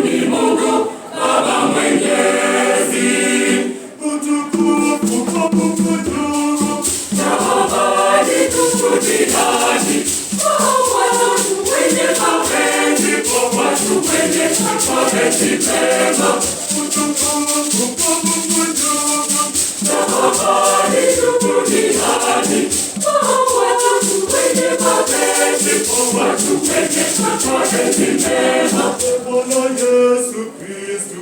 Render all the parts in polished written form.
ni Mungu Baba Mwenyezi. Utukufu kwa Mungu juu, Jehova duniani, kwa watu wenye mapenzi, kwa watu wenye mapenzi mema. Utukufu kwa Mungu juu, Jehova duniani, kwa watu wenye mapenzi, kwa watu wenye mapenzi mema. Bwana Yesu Kristo,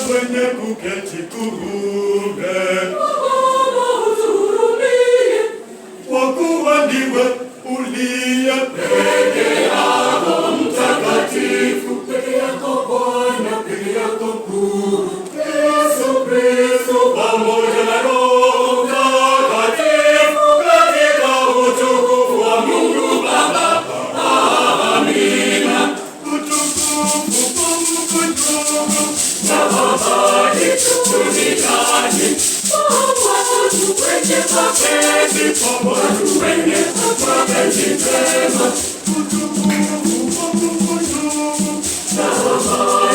wenye kuketi kuume, kwa kuwa ndiwe uliye peke yako mtakatifu, peke yako Bwana, peke yako mkuu, Yesu Kristo pamoja na Roho Mtakatifu, katika utukufu wa Mungu Baba. Amina. Utukufu kwa Mungu juu, Jehova duniani, kwa watu wenye mapenzi, kwa watu wenye mapenzi mema. Utukufu kwa Mungu juu, Jehova